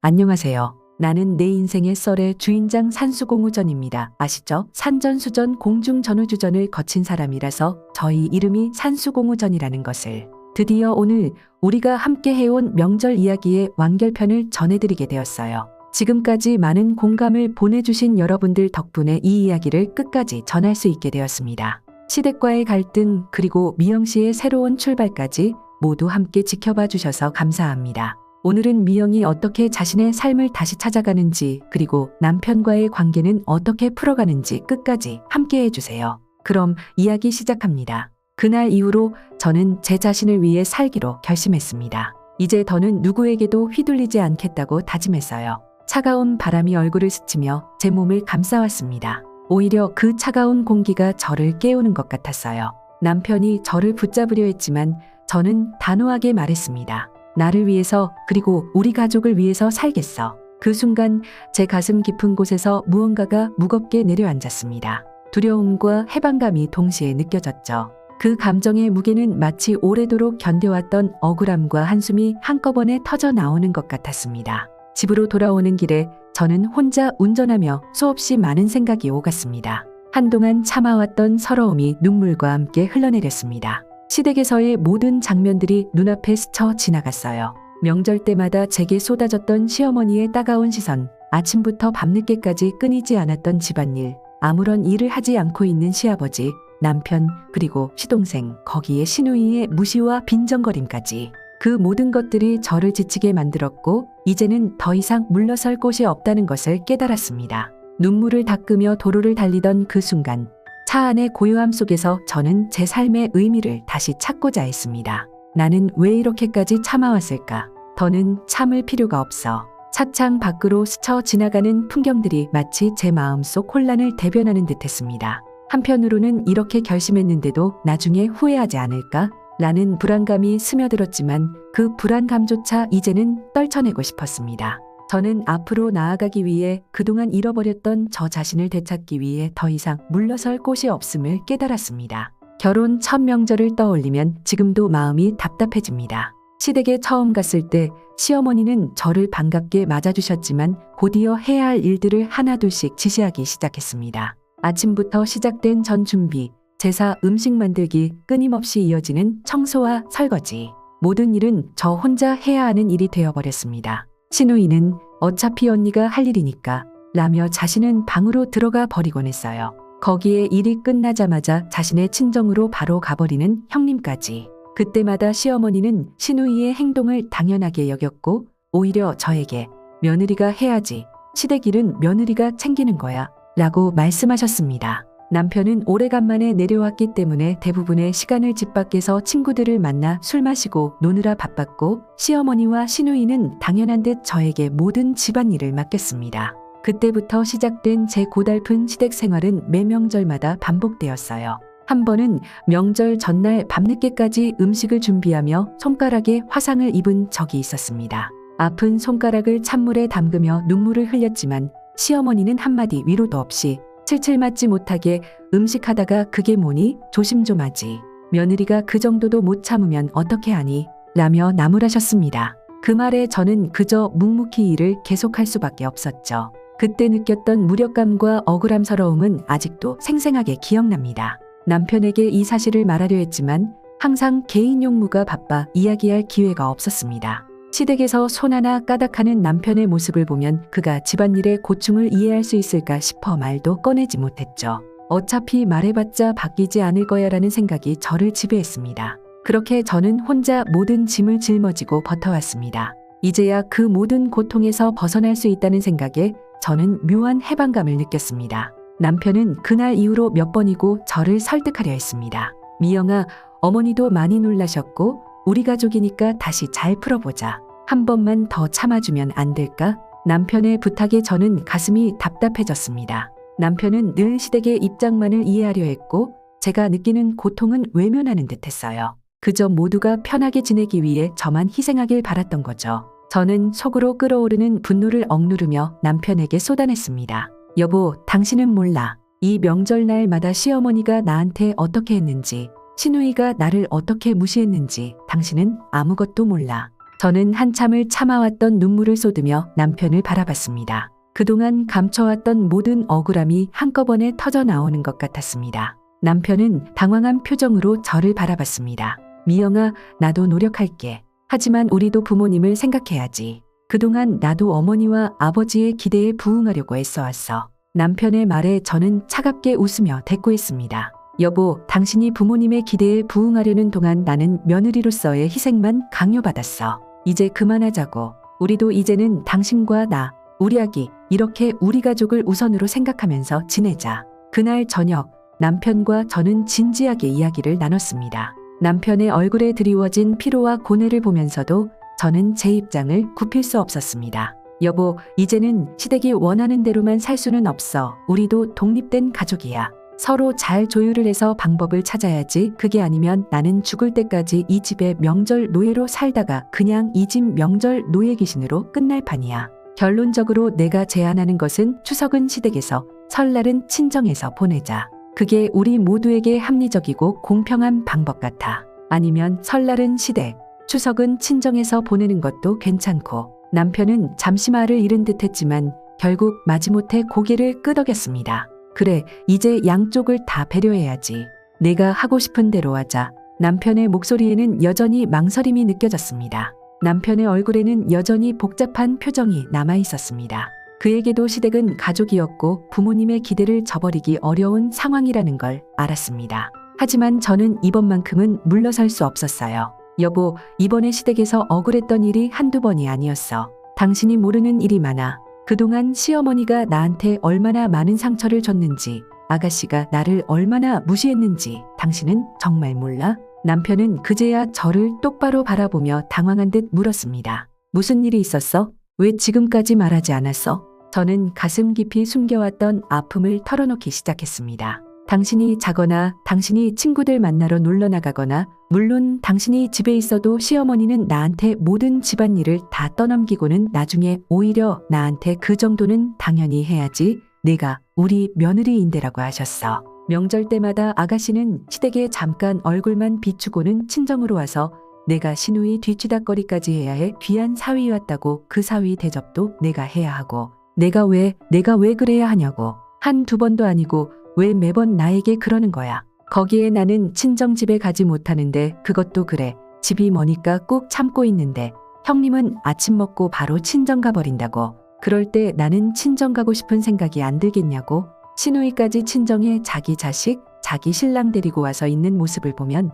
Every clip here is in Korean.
안녕하세요. 나는 내 인생의 썰의 주인장 산수공우전입니다. 아시죠? 산전수전 공중전우주전을 거친 사람이라서 저희 이름이 산수공우전이라는 것을. 드디어 오늘 우리가 함께 해온 명절 이야기의 완결편을 전해드리게 되었어요. 지금까지 많은 공감을 보내주신 여러분들 덕분에 이 이야기를 끝까지 전할 수 있게 되었습니다. 시댁과의 갈등 그리고 미영 씨의 새로운 출발까지 모두 함께 지켜봐 주셔서 감사합니다. 오늘은 미영이 어떻게 자신의 삶을 다시 찾아가는지 그리고 남편과의 관계는 어떻게 풀어가는지 끝까지 함께 해주세요. 그럼 이야기 시작합니다. 그날 이후로 저는 제 자신을 위해 살기로 결심했습니다. 이제 더는 누구에게도 휘둘리지 않겠다고 다짐했어요. 차가운 바람이 얼굴을 스치며 제 몸을 감싸왔습니다. 오히려 그 차가운 공기가 저를 깨우는 것 같았어요. 남편이 저를 붙잡으려 했지만 저는 단호하게 말했습니다. 나를 위해서 그리고 우리 가족을 위해서 살겠어. 그 순간 제 가슴 깊은 곳에서 무언가가 무겁게 내려앉았습니다. 두려움과 해방감이 동시에 느껴졌죠. 그 감정의 무게는 마치 오래도록 견뎌왔던 억울함과 한숨이 한꺼번에 터져 나오는 것 같았습니다. 집으로 돌아오는 길에 저는 혼자 운전하며 수없이 많은 생각이 오갔습니다. 한동안 참아왔던 서러움이 눈물과 함께 흘러내렸습니다. 시댁에서의 모든 장면들이 눈앞에 스쳐 지나갔어요. 명절 때마다 제게 쏟아졌던 시어머니의 따가운 시선, 아침부터 밤늦게까지 끊이지 않았던 집안일, 아무런 일을 하지 않고 있는 시아버지, 남편, 그리고 시동생, 거기에 시누이의 무시와 빈정거림까지. 그 모든 것들이 저를 지치게 만들었고 이제는 더 이상 물러설 곳이 없다는 것을 깨달았습니다. 눈물을 닦으며 도로를 달리던 그 순간 차 안의 고요함 속에서 저는 제 삶의 의미를 다시 찾고자 했습니다. 나는 왜 이렇게까지 참아왔을까? 더는 참을 필요가 없어. 차창 밖으로 스쳐 지나가는 풍경들이 마치 제 마음속 혼란을 대변하는 듯했습니다. 한편으로는 이렇게 결심했는데도 나중에 후회하지 않을까? 라는 불안감이 스며들었지만 그 불안감조차 이제는 떨쳐내고 싶었습니다. 저는 앞으로 나아가기 위해 그동안 잃어버렸던 저 자신을 되찾기 위해 더 이상 물러설 곳이 없음을 깨달았습니다. 결혼 첫 명절을 떠올리면 지금도 마음이 답답해집니다. 시댁에 처음 갔을 때 시어머니는 저를 반갑게 맞아주셨지만 곧이어 해야 할 일들을 하나둘씩 지시하기 시작했습니다. 아침부터 시작된 전 준비, 제사 음식 만들기, 끊임없이 이어지는 청소와 설거지. 모든 일은 저 혼자 해야 하는 일이 되어버렸습니다. 시누이는 어차피 언니가 할 일이니까 라며 자신은 방으로 들어가 버리곤 했어요. 거기에 일이 끝나자마자 자신의 친정으로 바로 가버리는 형님까지. 그때마다 시어머니는 시누이의 행동을 당연하게 여겼고 오히려 저에게 며느리가 해야지. 시댁 일은 며느리가 챙기는 거야 라고 말씀하셨습니다. 남편은 오래간만에 내려왔기 때문에 대부분의 시간을 집 밖에서 친구들을 만나 술 마시고 노느라 바빴고 시어머니와 시누이는 당연한 듯 저에게 모든 집안일을 맡겼습니다. 그때부터 시작된 제 고달픈 시댁 생활은 매 명절마다 반복되었어요. 한 번은 명절 전날 밤늦게까지 음식을 준비하며 손가락에 화상을 입은 적이 있었습니다. 아픈 손가락을 찬물에 담그며 눈물을 흘렸지만 시어머니는 한마디 위로도 없이 칠칠 맞지 못하게 음식하다가 그게 뭐니? 조심 좀 하지. 며느리가 그 정도도 못 참으면 어떻게 하니? 라며 나무라셨습니다. 그 말에 저는 그저 묵묵히 일을 계속할 수밖에 없었죠. 그때 느꼈던 무력감과 억울함스러움은 아직도 생생하게 기억납니다. 남편에게 이 사실을 말하려 했지만 항상 개인 용무가 바빠 이야기할 기회가 없었습니다. 시댁에서 손 하나 까닥하는 남편의 모습을 보면 그가 집안일의 고충을 이해할 수 있을까 싶어 말도 꺼내지 못했죠. 어차피 말해봤자 바뀌지 않을 거야라는 생각이 저를 지배했습니다. 그렇게 저는 혼자 모든 짐을 짊어지고 버텨왔습니다. 이제야 그 모든 고통에서 벗어날 수 있다는 생각에 저는 묘한 해방감을 느꼈습니다. 남편은 그날 이후로 몇 번이고 저를 설득하려 했습니다. 미영아, 어머니도 많이 놀라셨고 우리 가족이니까 다시 잘 풀어보자. 한 번만 더 참아주면 안 될까? 남편의 부탁에 저는 가슴이 답답해졌습니다. 남편은 늘 시댁의 입장만을 이해하려 했고 제가 느끼는 고통은 외면하는 듯했어요. 그저 모두가 편하게 지내기 위해 저만 희생하길 바랐던 거죠. 저는 속으로 끓어오르는 분노를 억누르며 남편에게 쏟아냈습니다. 여보, 당신은 몰라. 이 명절날마다 시어머니가 나한테 어떻게 했는지, 시누이가 나를 어떻게 무시했는지 당신은 아무것도 몰라. 저는 한참을 참아왔던 눈물을 쏟으며 남편을 바라봤습니다. 그동안 감춰왔던 모든 억울함이 한꺼번에 터져 나오는 것 같았습니다. 남편은 당황한 표정으로 저를 바라봤습니다. 미영아, 나도 노력할게. 하지만 우리도 부모님을 생각해야지. 그동안 나도 어머니와 아버지의 기대에 부응하려고 애써왔어. 남편의 말에 저는 차갑게 웃으며 대꾸했습니다. 여보, 당신이 부모님의 기대에 부응하려는 동안 나는 며느리로서의 희생만 강요받았어. 이제 그만하자고. 우리도 이제는 당신과 나, 우리 아기, 이렇게 우리 가족을 우선으로 생각하면서 지내자. 그날 저녁, 남편과 저는 진지하게 이야기를 나눴습니다. 남편의 얼굴에 드리워진 피로와 고뇌를 보면서도 저는 제 입장을 굽힐 수 없었습니다. 여보, 이제는 시댁이 원하는 대로만 살 수는 없어. 우리도 독립된 가족이야. 서로 잘 조율을 해서 방법을 찾아야지. 그게 아니면 나는 죽을 때까지 이 집의 명절 노예로 살다가 그냥 이 집 명절 노예 귀신으로 끝날 판이야. 결론적으로 내가 제안하는 것은 추석은 시댁에서, 설날은 친정에서 보내자. 그게 우리 모두에게 합리적이고 공평한 방법 같아. 아니면 설날은 시댁, 추석은 친정에서 보내는 것도 괜찮고. 남편은 잠시 말을 잃은 듯 했지만 결국 마지못해 고개를 끄덕였습니다. 그래, 이제 양쪽을 다 배려해야지. 내가 하고 싶은 대로 하자. 남편의 목소리에는 여전히 망설임이 느껴졌습니다. 남편의 얼굴에는 여전히 복잡한 표정이 남아 있었습니다. 그에게도 시댁은 가족이었고 부모님의 기대를 저버리기 어려운 상황이라는 걸 알았습니다. 하지만 저는 이번만큼은 물러설 수 없었어요. 여보, 이번에 시댁에서 억울했던 일이 한두 번이 아니었어. 당신이 모르는 일이 많아. 그동안 시어머니가 나한테 얼마나 많은 상처를 줬는지, 아가씨가 나를 얼마나 무시했는지 당신은 정말 몰라? 남편은 그제야 저를 똑바로 바라보며 당황한 듯 물었습니다. 무슨 일이 있었어? 왜 지금까지 말하지 않았어? 저는 가슴 깊이 숨겨왔던 아픔을 털어놓기 시작했습니다. 당신이 자거나 당신이 친구들 만나러 놀러 나가거나 물론 당신이 집에 있어도 시어머니는 나한테 모든 집안일을 다 떠넘기고는 나중에 오히려 나한테 그 정도는 당연히 해야지. 내가 우리 며느리인데라고 하셨어. 명절 때마다 아가씨는 시댁에 잠깐 얼굴만 비추고는 친정으로 와서 내가 시누이 뒤치다거리까지 해야 해 귀한 사위 왔다고 그 사위 대접도 내가 해야 하고 내가 왜 그래야 하냐고. 한두 번도 아니고 왜 매번 나에게 그러는 거야. 거기에 나는 친정집에 가지 못하는데 그것도 그래. 집이 머니까 꾹 참고 있는데 형님은 아침 먹고 바로 친정 가버린다고. 그럴 때 나는 친정 가고 싶은 생각이 안 들겠냐고. 시누이까지 친정에 자기 자식, 자기 신랑 데리고 와서 있는 모습을 보면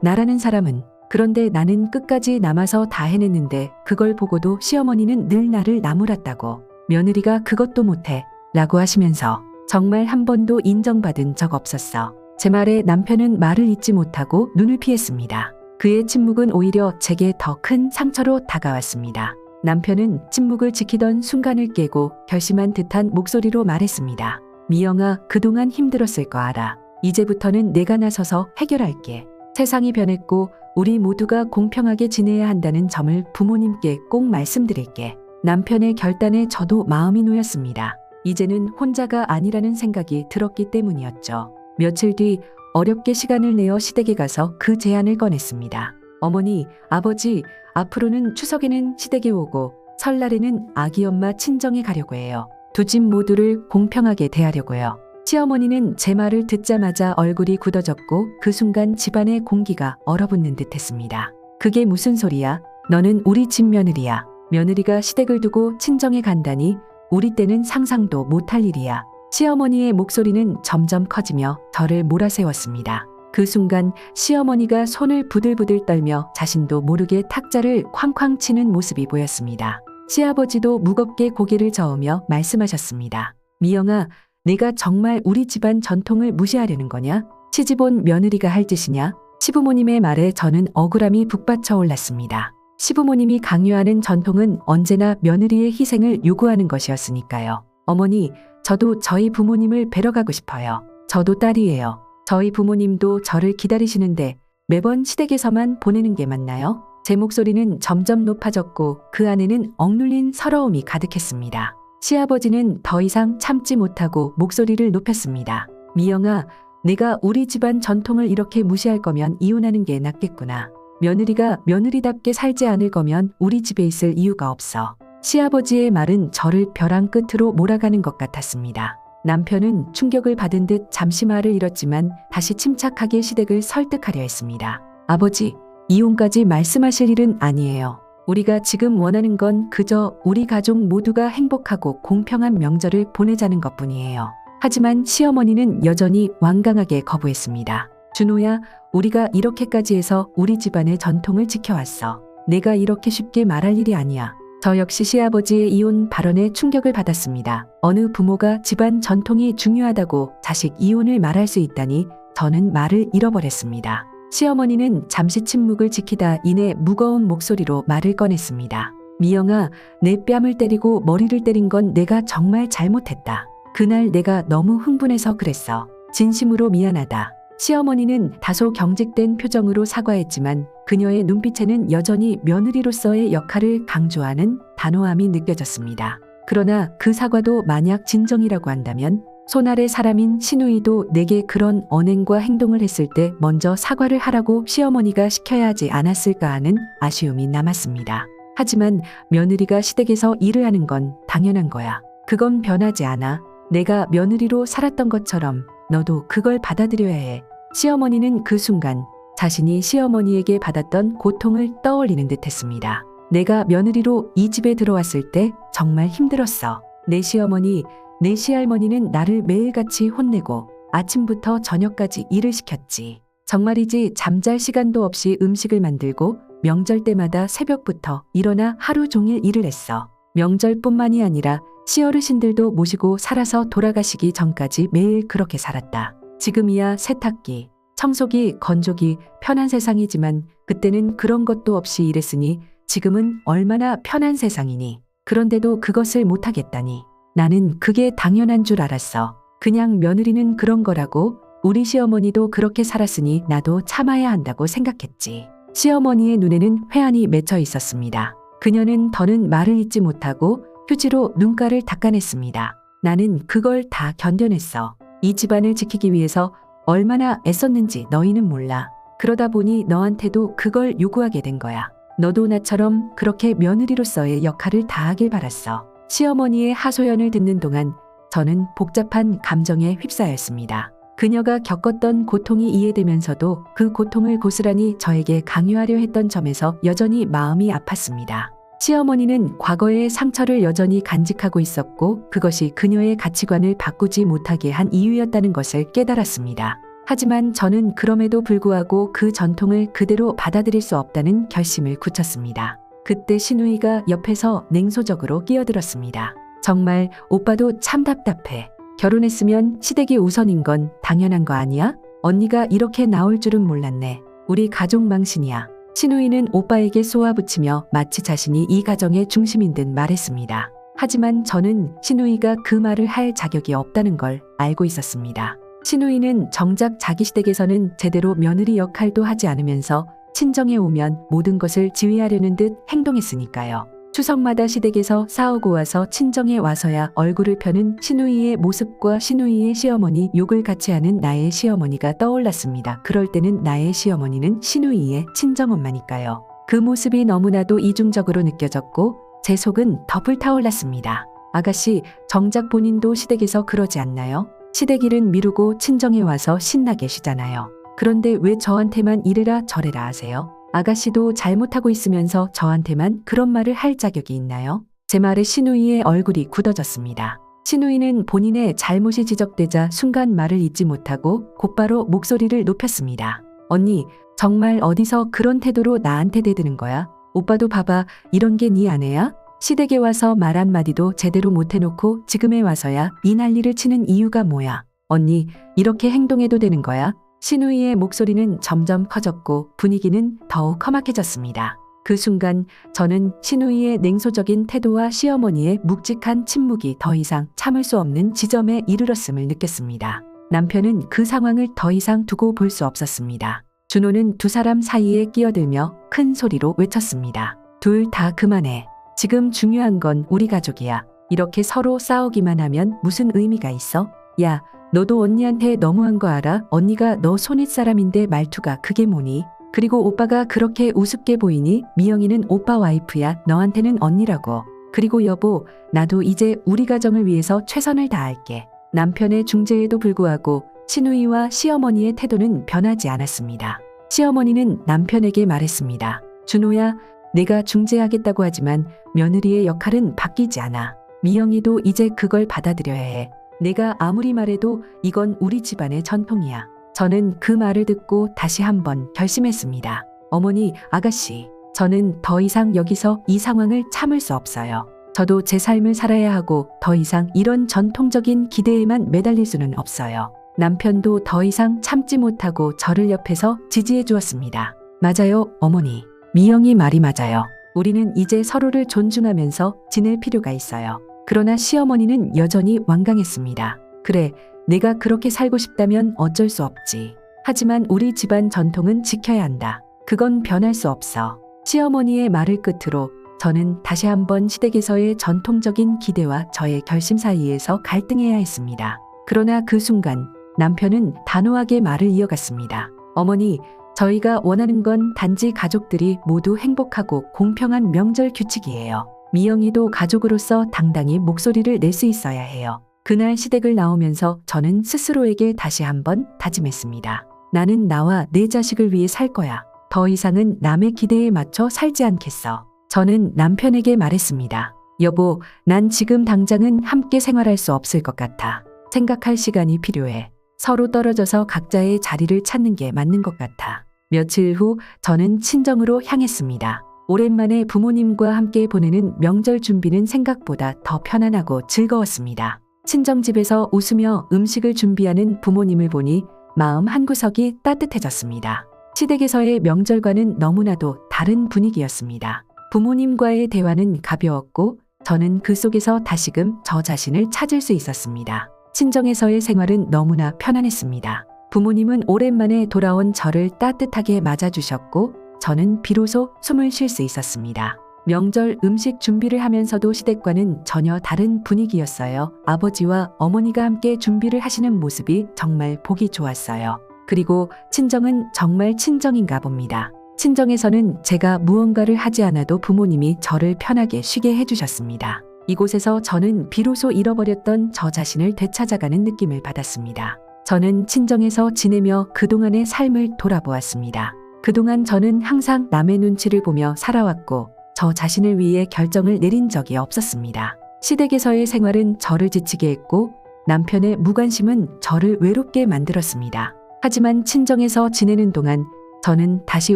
나라는 사람은 그런데 나는 끝까지 남아서 다 해냈는데 그걸 보고도 시어머니는 늘 나를 나무랐다고. 며느리가 그것도 못해 라고 하시면서 정말 한 번도 인정받은 적 없었어. 제 말에 남편은 말을 잇지 못하고 눈을 피했습니다. 그의 침묵은 오히려 제게 더 큰 상처로 다가왔습니다. 남편은 침묵을 지키던 순간을 깨고 결심한 듯한 목소리로 말했습니다. 미영아, 그동안 힘들었을 거 알아. 이제부터는 내가 나서서 해결할게. 세상이 변했고 우리 모두가 공평하게 지내야 한다는 점을 부모님께 꼭 말씀드릴게. 남편의 결단에 저도 마음이 놓였습니다. 이제는 혼자가 아니라는 생각이 들었기 때문이었죠. 며칠 뒤 어렵게 시간을 내어 시댁에 가서 그 제안을 꺼냈습니다. 어머니, 아버지, 앞으로는 추석에는 시댁에 오고 설날에는 아기 엄마 친정에 가려고 해요. 두 집 모두를 공평하게 대하려고요. 시어머니는 제 말을 듣자마자 얼굴이 굳어졌고 그 순간 집안의 공기가 얼어붙는 듯했습니다. 그게 무슨 소리야? 너는 우리 집 며느리야. 며느리가 시댁을 두고 친정에 간다니 우리 때는 상상도 못할 일이야. 시어머니의 목소리는 점점 커지며 저를 몰아세웠습니다. 그 순간 시어머니가 손을 부들부들 떨며 자신도 모르게 탁자를 쾅쾅 치는 모습이 보였습니다. 시아버지도 무겁게 고개를 저으며 말씀하셨습니다. 미영아, 내가 정말 우리 집안 전통을 무시하려는 거냐? 시집온 며느리가 할 짓이냐? 시부모님의 말에 저는 억울함이 북받쳐 올랐습니다. 시부모님이 강요하는 전통은 언제나 며느리의 희생을 요구하는 것이었으니까요. 어머니, 저도 저희 부모님을 뵈러 가고 싶어요. 저도 딸이에요. 저희 부모님도 저를 기다리시는데 매번 시댁에서만 보내는 게 맞나요? 제 목소리는 점점 높아졌고 그 안에는 억눌린 서러움이 가득했습니다. 시아버지는 더 이상 참지 못하고 목소리를 높였습니다. 미영아, 내가 우리 집안 전통을 이렇게 무시할 거면 이혼하는 게 낫겠구나. 며느리가 며느리답게 살지 않을 거면 우리 집에 있을 이유가 없어. 시아버지의 말은 저를 벼랑 끝으로 몰아가는 것 같았습니다. 남편은 충격을 받은 듯 잠시 말을 잃었지만 다시 침착하게 시댁을 설득하려 했습니다. 아버지, 이혼까지 말씀하실 일은 아니에요. 우리가 지금 원하는 건 그저 우리 가족 모두가 행복하고 공평한 명절을 보내자는 것뿐이에요. 하지만 시어머니는 여전히 완강하게 거부했습니다. 준호야, 우리가 이렇게까지 해서 우리 집안의 전통을 지켜왔어. 내가 이렇게 쉽게 말할 일이 아니야. 저 역시 시아버지의 이혼 발언에 충격을 받았습니다. 어느 부모가 집안 전통이 중요하다고 자식 이혼을 말할 수 있다니 저는 말을 잃어버렸습니다. 시어머니는 잠시 침묵을 지키다 이내 무거운 목소리로 말을 꺼냈습니다. 미영아, 내 뺨을 때리고 머리를 때린 건 내가 정말 잘못했다. 그날 내가 너무 흥분해서 그랬어. 진심으로 미안하다. 시어머니는 다소 경직된 표정으로 사과했지만 그녀의 눈빛에는 여전히 며느리로서의 역할을 강조하는 단호함이 느껴졌습니다. 그러나 그 사과도 만약 진정이라고 한다면 손 아래 사람인 시누이도 내게 그런 언행과 행동을 했을 때 먼저 사과를 하라고 시어머니가 시켜야 하지 않았을까 하는 아쉬움이 남았습니다. 하지만 며느리가 시댁에서 일을 하는 건 당연한 거야. 그건 변하지 않아. 내가 며느리로 살았던 것처럼 너도 그걸 받아들여야 해. 시어머니는 그 순간 자신이 시어머니에게 받았던 고통을 떠올리는 듯 했습니다. 내가 며느리로 이 집에 들어왔을 때 정말 힘들었어. 내 시어머니, 내 시할머니는 나를 매일같이 혼내고 아침부터 저녁까지 일을 시켰지. 정말이지 잠잘 시간도 없이 음식을 만들고 명절 때마다 새벽부터 일어나 하루 종일 일을 했어. 명절뿐만이 아니라 시어르신들도 모시고 살아서 돌아가시기 전까지 매일 그렇게 살았다. 지금이야 세탁기, 청소기, 건조기, 편한 세상이지만 그때는 그런 것도 없이 일했으니 지금은 얼마나 편한 세상이니. 그런데도 그것을 못하겠다니. 나는 그게 당연한 줄 알았어. 그냥 며느리는 그런 거라고. 우리 시어머니도 그렇게 살았으니 나도 참아야 한다고 생각했지. 시어머니의 눈에는 회한이 맺혀 있었습니다. 그녀는 더는 말을 잇지 못하고 휴지로 눈가를 닦아냈습니다. 나는 그걸 다 견뎌냈어. 이 집안을 지키기 위해서 얼마나 애썼는지 너희는 몰라. 그러다 보니 너한테도 그걸 요구하게 된 거야. 너도 나처럼 그렇게 며느리로서의 역할을 다하길 바랐어. 시어머니의 하소연을 듣는 동안 저는 복잡한 감정에 휩싸였습니다. 그녀가 겪었던 고통이 이해되면서도 그 고통을 고스란히 저에게 강요하려 했던 점에서 여전히 마음이 아팠습니다. 시어머니는 과거의 상처를 여전히 간직하고 있었고 그것이 그녀의 가치관을 바꾸지 못하게 한 이유였다는 것을 깨달았습니다. 하지만 저는 그럼에도 불구하고 그 전통을 그대로 받아들일 수 없다는 결심을 굳혔습니다. 그때 시누이가 옆에서 냉소적으로 끼어들었습니다. 정말 오빠도 참 답답해. 결혼했으면 시댁이 우선인 건 당연한 거 아니야? 언니가 이렇게 나올 줄은 몰랐네. 우리 가족 망신이야. 시누이는 오빠에게 쏘아붙이며 마치 자신이 이 가정의 중심인 듯 말했습니다. 하지만 저는 시누이가 그 말을 할 자격이 없다는 걸 알고 있었습니다. 시누이는 정작 자기 시댁에서는 제대로 며느리 역할도 하지 않으면서 친정에 오면 모든 것을 지휘하려는 듯 행동했으니까요. 추석마다 시댁에서 싸우고 와서 친정에 와서야 얼굴을 펴는 시누이의 모습과 시누이의 시어머니 욕을 같이 하는 나의 시어머니가 떠올랐습니다. 그럴 때는 나의 시어머니는 시누이의 친정엄마니까요. 그 모습이 너무나도 이중적으로 느껴졌고 제 속은 더 불타올랐습니다. 아가씨, 정작 본인도 시댁에서 그러지 않나요? 시댁 일은 미루고 친정에 와서 신나게 쉬잖아요. 그런데 왜 저한테만 이래라 저래라 하세요? 아가씨도 잘못하고 있으면서 저한테만 그런 말을 할 자격이 있나요? 제 말에 시누이의 얼굴이 굳어졌습니다. 시누이는 본인의 잘못이 지적되자 순간 말을 잇지 못하고 곧바로 목소리를 높였습니다. 언니, 정말 어디서 그런 태도로 나한테 대드는 거야? 오빠도 봐봐, 이런 게 네 아내야? 시댁에 와서 말 한마디도 제대로 못해놓고 지금에 와서야 이 난리를 치는 이유가 뭐야? 언니, 이렇게 행동해도 되는 거야? 시누이의 목소리는 점점 커졌고 분위기는 더욱 험악해졌습니다. 그 순간 저는 시누이의 냉소적인 태도와 시어머니의 묵직한 침묵이 더 이상 참을 수 없는 지점에 이르렀음을 느꼈습니다. 남편은 그 상황을 더 이상 두고 볼 수 없었습니다. 준호는 두 사람 사이에 끼어들며 큰 소리로 외쳤습니다. 둘 다 그만해. 지금 중요한 건 우리 가족이야. 이렇게 서로 싸우기만 하면 무슨 의미가 있어? 야, 너도 언니한테 너무한 거 알아? 언니가 너 손윗사람인데 말투가 그게 뭐니? 그리고 오빠가 그렇게 우습게 보이니 미영이는 오빠 와이프야. 너한테는 언니라고. 그리고 여보, 나도 이제 우리 가정을 위해서 최선을 다할게. 남편의 중재에도 불구하고 시누이와 시어머니의 태도는 변하지 않았습니다. 시어머니는 남편에게 말했습니다. 준호야, 내가 중재하겠다고 하지만 며느리의 역할은 바뀌지 않아. 미영이도 이제 그걸 받아들여야 해. 내가 아무리 말해도 이건 우리 집안의 전통이야. 저는 그 말을 듣고 다시 한번 결심했습니다. 어머니, 아가씨, 저는 더 이상 여기서 이 상황을 참을 수 없어요. 저도 제 삶을 살아야 하고 더 이상 이런 전통적인 기대에만 매달릴 수는 없어요. 남편도 더 이상 참지 못하고 저를 옆에서 지지해 주었습니다. 맞아요, 어머니. 미영이 말이 맞아요. 우리는 이제 서로를 존중하면서 지낼 필요가 있어요. 그러나 시어머니는 여전히 완강했습니다. 그래, 내가 그렇게 살고 싶다면 어쩔 수 없지. 하지만 우리 집안 전통은 지켜야 한다. 그건 변할 수 없어. 시어머니의 말을 끝으로 저는 다시 한번 시댁에서의 전통적인 기대와 저의 결심 사이에서 갈등해야 했습니다. 그러나 그 순간 남편은 단호하게 말을 이어갔습니다. 어머니, 저희가 원하는 건 단지 가족들이 모두 행복하고 공평한 명절 규칙이에요. 미영이도 가족으로서 당당히 목소리를 낼 수 있어야 해요. 그날 시댁을 나오면서 저는 스스로에게 다시 한번 다짐했습니다. 나는 나와 내 자식을 위해 살 거야. 더 이상은 남의 기대에 맞춰 살지 않겠어. 저는 남편에게 말했습니다. 여보, 난 지금 당장은 함께 생활할 수 없을 것 같아. 생각할 시간이 필요해. 서로 떨어져서 각자의 자리를 찾는 게 맞는 것 같아. 며칠 후 저는 친정으로 향했습니다. 오랜만에 부모님과 함께 보내는 명절 준비는 생각보다 더 편안하고 즐거웠습니다. 친정집에서 웃으며 음식을 준비하는 부모님을 보니 마음 한구석이 따뜻해졌습니다. 시댁에서의 명절과는 너무나도 다른 분위기였습니다. 부모님과의 대화는 가벼웠고 저는 그 속에서 다시금 저 자신을 찾을 수 있었습니다. 친정에서의 생활은 너무나 편안했습니다. 부모님은 오랜만에 돌아온 저를 따뜻하게 맞아주셨고 저는 비로소 숨을 쉴 수 있었습니다. 명절 음식 준비를 하면서도 시댁과는 전혀 다른 분위기였어요. 아버지와 어머니가 함께 준비를 하시는 모습이 정말 보기 좋았어요. 그리고 친정은 정말 친정인가 봅니다. 친정에서는 제가 무언가를 하지 않아도 부모님이 저를 편하게 쉬게 해주셨습니다. 이곳에서 저는 비로소 잃어버렸던 저 자신을 되찾아가는 느낌을 받았습니다. 저는 친정에서 지내며 그동안의 삶을 돌아보았습니다. 그동안 저는 항상 남의 눈치를 보며 살아왔고 저 자신을 위해 결정을 내린 적이 없었습니다. 시댁에서의 생활은 저를 지치게 했고 남편의 무관심은 저를 외롭게 만들었습니다. 하지만 친정에서 지내는 동안 저는 다시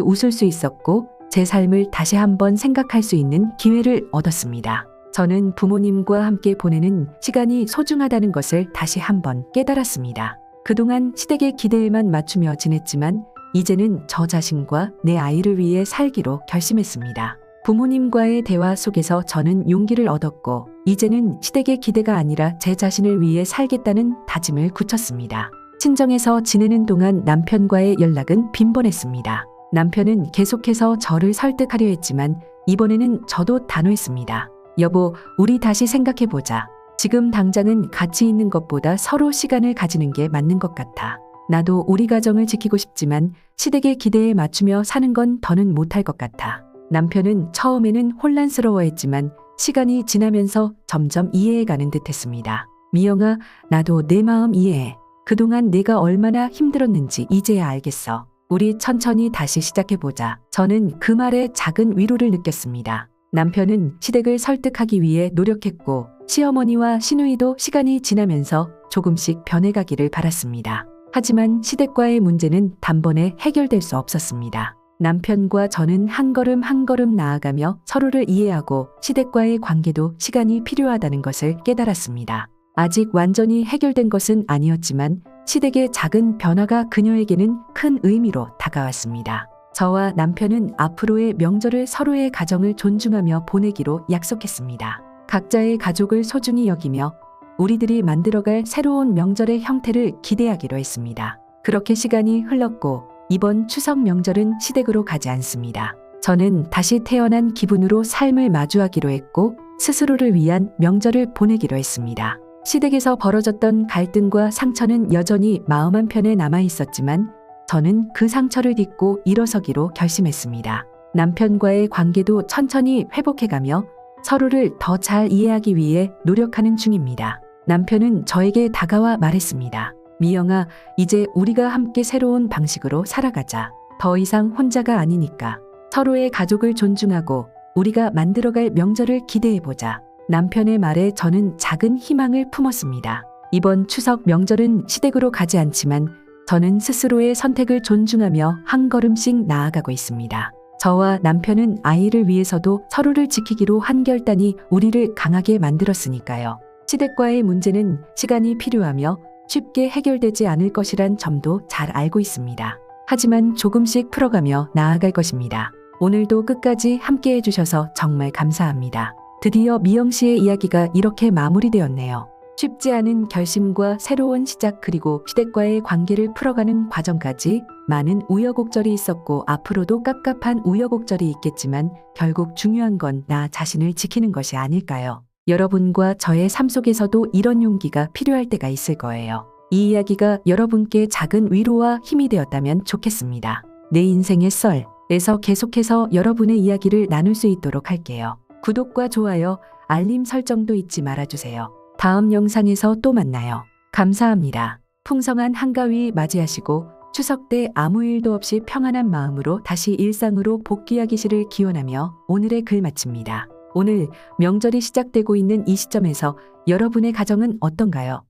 웃을 수 있었고 제 삶을 다시 한번 생각할 수 있는 기회를 얻었습니다. 저는 부모님과 함께 보내는 시간이 소중하다는 것을 다시 한번 깨달았습니다. 그동안 시댁의 기대에만 맞추며 지냈지만 이제는 저 자신과 내 아이를 위해 살기로 결심했습니다. 부모님과의 대화 속에서 저는 용기를 얻었고 이제는 시댁의 기대가 아니라 제 자신을 위해 살겠다는 다짐을 굳혔습니다. 친정에서 지내는 동안 남편과의 연락은 빈번했습니다. 남편은 계속해서 저를 설득하려 했지만 이번에는 저도 단호했습니다. 여보, 우리 다시 생각해보자. 지금 당장은 같이 있는 것보다 서로 시간을 가지는 게 맞는 것 같아. 나도 우리 가정을 지키고 싶지만 시댁의 기대에 맞추며 사는 건 더는 못할 것 같아. 남편은 처음에는 혼란스러워했지만 시간이 지나면서 점점 이해해가는 듯했습니다. 미영아, 나도 내 마음 이해해. 그동안 내가 얼마나 힘들었는지 이제야 알겠어. 우리 천천히 다시 시작해보자. 저는 그 말에 작은 위로를 느꼈습니다. 남편은 시댁을 설득하기 위해 노력했고 시어머니와 시누이도 시간이 지나면서 조금씩 변해가기를 바랐습니다. 하지만 시댁과의 문제는 단번에 해결될 수 없었습니다. 남편과 저는 한 걸음 한 걸음 나아가며 서로를 이해하고 시댁과의 관계도 시간이 필요하다는 것을 깨달았습니다. 아직 완전히 해결된 것은 아니었지만 시댁의 작은 변화가 그녀에게는 큰 의미로 다가왔습니다. 저와 남편은 앞으로의 명절을 서로의 가정을 존중하며 보내기로 약속했습니다. 각자의 가족을 소중히 여기며 우리들이 만들어갈 새로운 명절의 형태를 기대하기로 했습니다. 그렇게 시간이 흘렀고 이번 추석 명절은 시댁으로 가지 않습니다. 저는 다시 태어난 기분으로 삶을 마주하기로 했고 스스로를 위한 명절을 보내기로 했습니다. 시댁에서 벌어졌던 갈등과 상처는 여전히 마음 한편에 남아 있었지만 저는 그 상처를 딛고 일어서기로 결심했습니다. 남편과의 관계도 천천히 회복해가며 서로를 더 잘 이해하기 위해 노력하는 중입니다. 남편은 저에게 다가와 말했습니다. 미영아, 이제 우리가 함께 새로운 방식으로 살아가자. 더 이상 혼자가 아니니까. 서로의 가족을 존중하고 우리가 만들어갈 명절을 기대해보자. 남편의 말에 저는 작은 희망을 품었습니다. 이번 추석 명절은 시댁으로 가지 않지만 저는 스스로의 선택을 존중하며 한 걸음씩 나아가고 있습니다. 저와 남편은 아이를 위해서도 서로를 지키기로 한 결단이 우리를 강하게 만들었으니까요. 시댁과의 문제는 시간이 필요하며 쉽게 해결되지 않을 것이란 점도 잘 알고 있습니다. 하지만 조금씩 풀어가며 나아갈 것입니다. 오늘도 끝까지 함께 해주셔서 정말 감사합니다. 드디어 미영 씨의 이야기가 이렇게 마무리되었네요. 쉽지 않은 결심과 새로운 시작 그리고 시댁과의 관계를 풀어가는 과정까지 많은 우여곡절이 있었고 앞으로도 깝깝한 우여곡절이 있겠지만 결국 중요한 건 나 자신을 지키는 것이 아닐까요? 여러분과 저의 삶 속에서도 이런 용기가 필요할 때가 있을 거예요. 이 이야기가 여러분께 작은 위로와 힘이 되었다면 좋겠습니다. 내 인생의 썰에서 계속해서 여러분의 이야기를 나눌 수 있도록 할게요. 구독과 좋아요, 알림 설정도 잊지 말아주세요. 다음 영상에서 또 만나요. 감사합니다. 풍성한 한가위 맞이하시고 추석 때 아무 일도 없이 평안한 마음으로 다시 일상으로 복귀하기를 기원하며 오늘의 글 마칩니다. 오늘 명절이 시작되고 있는 이 시점에서 여러분의 가정은 어떤가요?